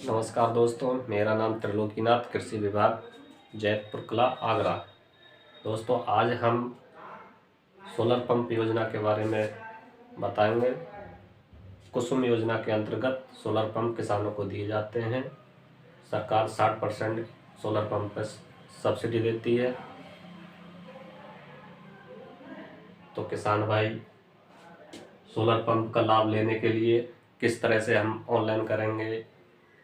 नमस्कार दोस्तों, मेरा नाम त्रिलोकीनाथ, कृषि विभाग जयपुर कला आगरा। दोस्तों, आज हम सोलर पंप योजना के बारे में बताएंगे। कुसुम योजना के अंतर्गत सोलर पंप किसानों को दिए जाते हैं। सरकार 60% सोलर पंप पर सब्सिडी देती है। तो किसान भाई सोलर पंप का लाभ लेने के लिए किस तरह से हम ऑनलाइन करेंगे,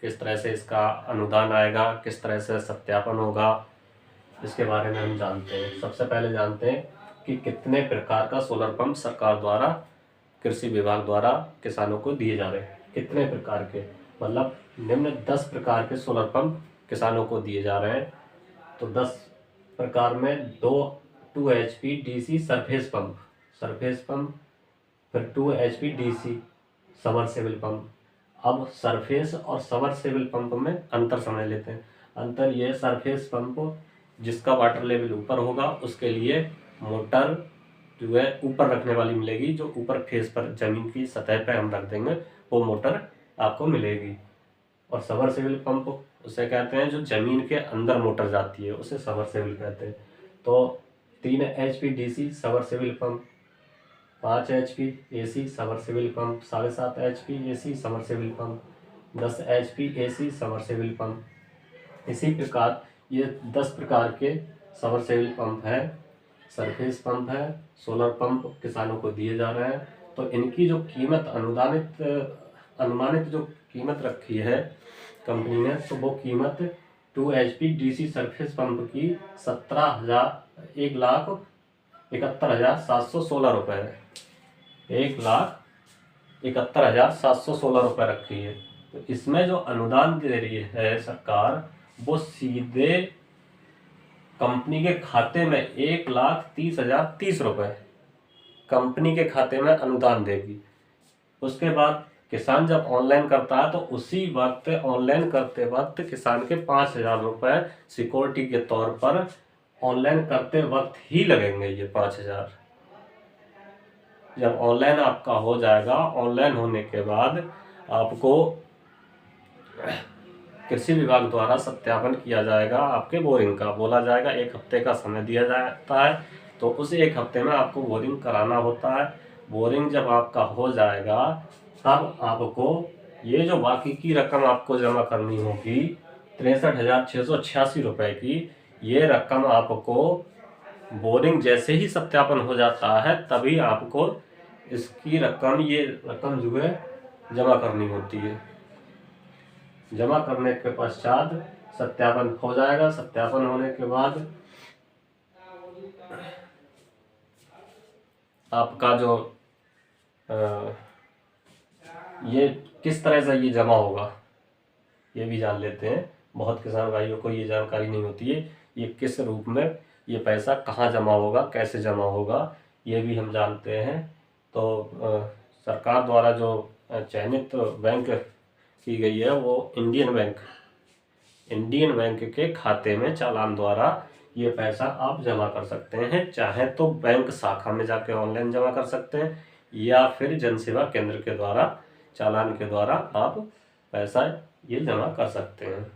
किस तरह से इसका अनुदान आएगा, किस तरह से सत्यापन होगा, इसके बारे में हम जानते हैं। सबसे पहले जानते हैं कि कितने प्रकार का सोलर पंप सरकार द्वारा, कृषि विभाग द्वारा किसानों को दिए जा रहे हैं। कितने प्रकार के मतलब निम्न 10 प्रकार के सोलर पंप किसानों को दिए जा रहे हैं। तो 10 प्रकार में 2 HP DC सरफेस पंप, फिर 2 HP DC सबमर्सिबल पंप। अब सरफेस और सबमर्सिबल पंप में अंतर समझ लेते हैं। अंतर ये, सरफेस पंप जिसका वाटर लेवल ऊपर होगा उसके लिए मोटर जो है ऊपर रखने वाली मिलेगी, जो ऊपर फेस पर जमीन की सतह पर हम रख देंगे वो मोटर आपको मिलेगी। और सबमर्सिबल पंप उसे कहते हैं जो जमीन के अंदर मोटर जाती है, उसे सबमर्सिबल कहते हैं। तो 3 HP DC submersible pump, 5 HP AC submersible pump, 7.5 HP AC submersible pump, 10 HP AC submersible pump. इसी प्रकार ये 10 प्रकार के सबमर्सिबल पंप है, सरफेस पंप है, सोलर पंप किसानों को दिए जा रहे हैं। तो इनकी जो कीमत अनुमानित जो कीमत रखी है कंपनी ने, तो वो कीमत 2 HP DC सरफेस पंप की 1,71,716 रुपये है। 1,71,716 रुपये रखी है। तो इसमें जो अनुदान दे रही है सरकार, वो सीधे कंपनी के खाते में 1,30,030 रुपये कंपनी के खाते में अनुदान देगी। उसके बाद किसान जब ऑनलाइन करता है तो उसी वक्त, ऑनलाइन करते वक्त किसान के 5,000 रुपये सिक्योरिटी के तौर पर ऑनलाइन करते वक्त ही लगेंगे। ये 5,000 जब ऑनलाइन आपका हो जाएगा, ऑनलाइन होने के बाद आपको कृषि विभाग द्वारा सत्यापन किया जाएगा। आपके बोरिंग का बोला जाएगा, 1 हफ्ते का समय दिया जाता है। तो उस 1 हफ्ते में आपको बोरिंग कराना होता है। बोरिंग जब आपका हो जाएगा तब आपको ये जो बाकी की रकम आपको जमा करनी होगी 63,686 रुपये की, ये रकम आपको बोरिंग जैसे ही सत्यापन हो जाता है तभी आपको इसकी रकम, ये रकम जो है जमा करनी होती है। जमा करने के पश्चात सत्यापन हो जाएगा। सत्यापन होने के बाद आपका जो ये किस तरह से ये जमा होगा ये भी जान लेते हैं। बहुत किसान भाइयों को ये जानकारी नहीं होती है, ये किस रूप में ये पैसा कहाँ जमा होगा, कैसे जमा होगा, ये भी हम जानते हैं। तो सरकार द्वारा जो चयनित बैंक की गई है वो इंडियन बैंक के खाते में चालान द्वारा ये पैसा आप जमा कर सकते हैं। चाहे तो बैंक शाखा में जाके ऑनलाइन जमा कर सकते हैं, या फिर जन सेवा केंद्र के द्वारा चालान के द्वारा आप पैसा ये जमा कर सकते हैं।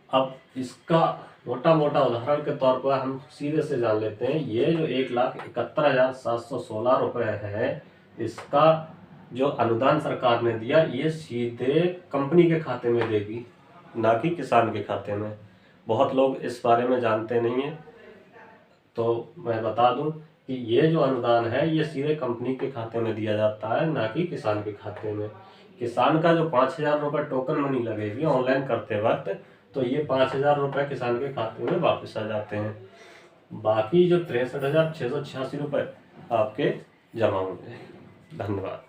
अब इसका मोटा उदाहरण के तौर पर हम सीधे से जान लेते हैं। ये जो 1,71,716 रुपये है, इसका जो अनुदान सरकार ने दिया, ये सीधे कंपनी के खाते में देगी, ना कि किसान के खाते में। बहुत लोग इस बारे में जानते नहीं हैं, तो मैं बता दूं कि ये जो अनुदान है ये सीधे कंपनी के खाते में दिया जाता है, ना कि किसान के खाते में। किसान का जो 5,000 रुपये टोकन मनी लगेगी ऑनलाइन करते वक्त, तो ये 5,000 रुपये किसान के खाते में वापस आ जाते हैं। बाकी जो 63,686 रुपये आपके जमा होंगे। धन्यवाद।